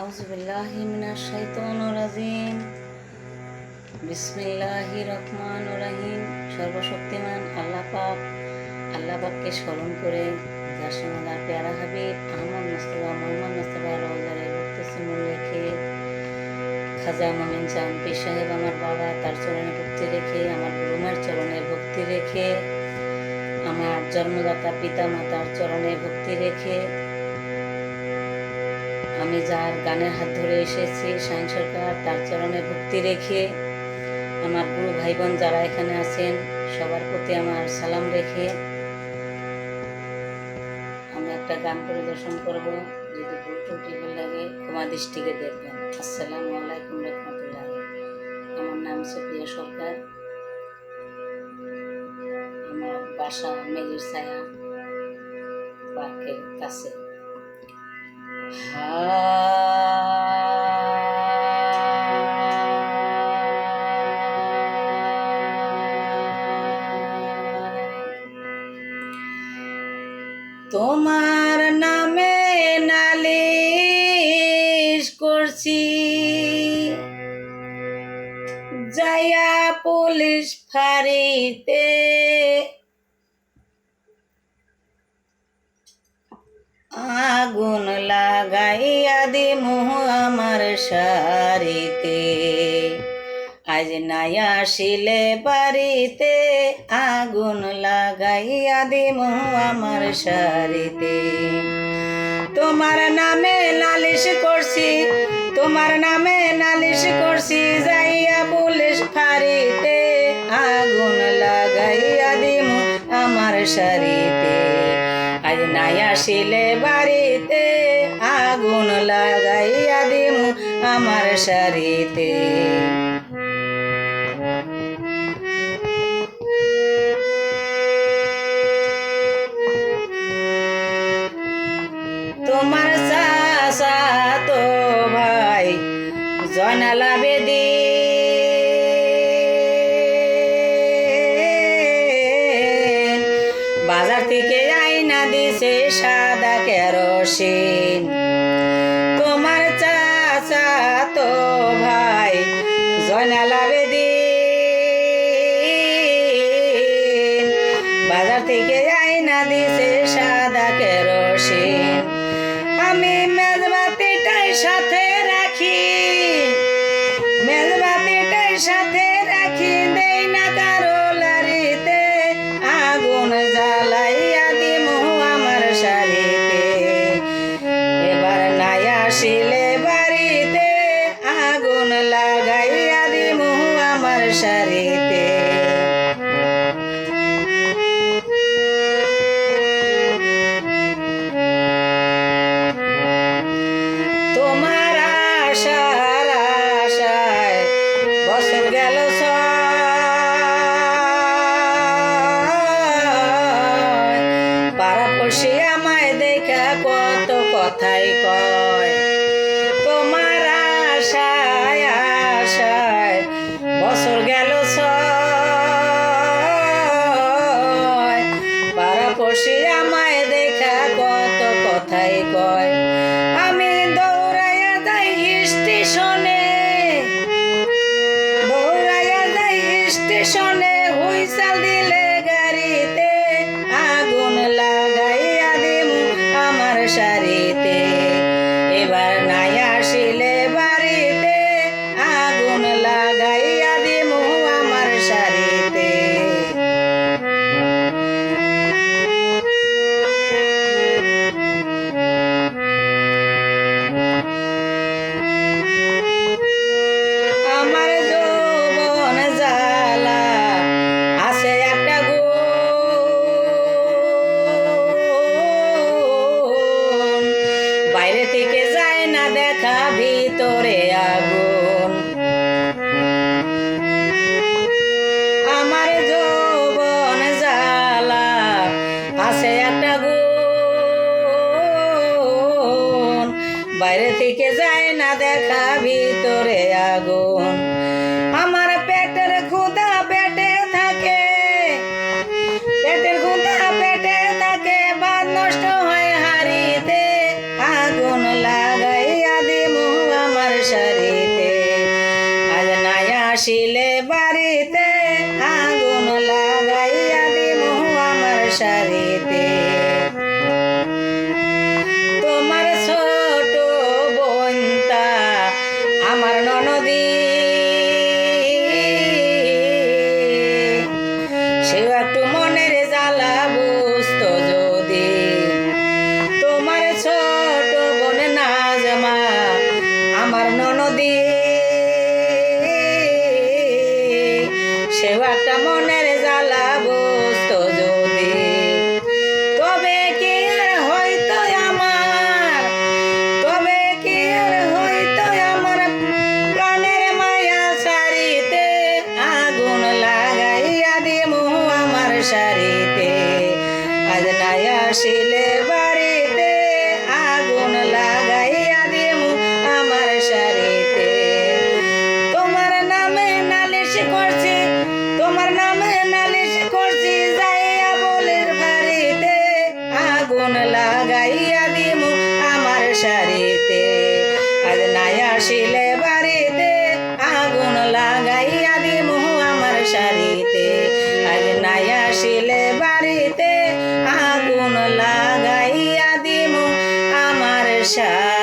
আউযুবিল্লাহি মিনাশ শাইতানির রাজিম। বিসমিল্লাহির রহমানির রহিম। সর্বশক্তিমান আল্লাহ পাককে স্মরণ করে যার সমাদার প্যারা হাবিব মোহাম্মদ মুস্তাফা রওজারে মুক্তসিমুল রেখে খাজা মোমিন চাঁদ পীর সাহেব আমার বাবা, তার চরণে ভক্তি রেখে, আমার গুরুমার চরণে ভক্তি রেখে, আমার জন্মদাতা পিতা মাতার চরণে ভক্তি রেখে, আমি যার গানের হাত ধরে এসেছি শাহিন সরকার, তার চরণে ভক্তি রেখে, আমার গুরু ভাই বোন যারা এখানে আছেন সবার প্রতি আমার সালাম রেখে আমি একটা গান পরিদর্শন করব। যদি ভুল ত্রুটি লাগে ক্ষমা দৃষ্টিকে দেখবেন। আসসালামু আলাইকুম রহমতুল্লাহ। আমার নাম সুপ্রিয়া সরকার, আমার বাসা মেলির ছায়া পার্কের কাছে। তোমার নামে নালিশ করছি, যাইয়া পুলিশ ফাঁড়িতে, আগুন লাগাইয়া দিমু আমার শাড়িতে, আজ নাই আসিলে বাড়িতে, আগুন লাগাইয়া দিমু আমার শাড়িতে। তোমার নামে নালিশ করছি, তোমার নামে নালিশ করছি, যাইয়া পুলিশ ফাঁড়িতে, আগুন লাগাইয়া দিমু আমার শাড়িতে, আজ নাই আসিলে বাড়িতে, আগুন লাগাইয়া দিমু আমার শাড়িতে। তোমার চাচাতো ভাই জয়নাল আবেদীন বাজার থেকে আইনা দিছে সাদা কেরোসিন। তোমার চাচাতো ভাই জয়নাল আবেদীন বাজার থেকে আইনা দিছে সাদা কেরোসিন। আমি মেজবাতিটাই সাথে রাখি, মেজবাতিটাই সাথে রাখি, দেই না কারো লারিতে, আগুন জ্বালাইয়া দিমু আমার শাড়িতে, এবার নাই আসিলে বাড়িতে, আগুন লাগাইয়া দিমু আমার শাড়িতে। তোমার আশার আশায় বছর গেল পাড়াপড়শি আমায় দেখা কত কথাই কয়। তোমার আশায় আশায় বছর গেল পাড়াপড়শি আমায় দেখা কত কথাই কয়। আমি দৌড়াইয়া যাই স্টেশনে, দৌড়াইয়া যাই স্টেশনে, হুইসেল দিলে গাড়িতে, আগুন লাগাইয়া দিমু আমার শাড়িতে, এবার নাই আসিলে বাড়িতে, আগুন লাগাইয়া দিমু আমার শাড়িতে। আমার যৌবন জ্বালা আছে একটা গুণ, বাইরে থেকে যায় না দেখা, ভিতরে আগুন। আমার যৌবন জ্বালা আছে একটা গুণ, বাইরে থেকে যায় না দেখা, ভিতরে আগুন। আমার পেটের ক্ষুধা পেটে থাকে, পেটের ক্ষুধা পেটে থাকে, ভাত নষ্ট হয় হাড়িতে, আগুন লাগাইয়া দিমু আসিলে বাড়িতে আগুন লাগাইয়া দিমু আমার শাড়িতে তোমার ছোট বোনটা আমার ননদী সেও একটু মনের জ্বালা বুঝতো যদি তোমার ছোট বোন নাজমা আমার ননদী সেও একটা মনের জ্বালা বুঝতো যদি তবে কি আর হয়তো আমার তবে কি আর হয়তো আমার প্রাণের মায়া শাড়িতে আগুন লাগাইয়া দিমু আমার শাড়িতে আজ নাই আসিলে বাড়িতে আগুন লাগাইয়া দিমু আমার শাড়িতে তোমার নামে নালিশ করছি তোমার নামে নালিশ করছি যাইয়া বলের বাড়িতে আগুন লাগাইয়া দিমু আমার শাড়িতে আজ নাই আসিলে বাড়িতে আগুন লাগাইয়া দিমু আমার শাড়িতে আজ নাই আসিলে বাড়িতে আগুন লাগাইয়া দিমু আমার শাড়িতে।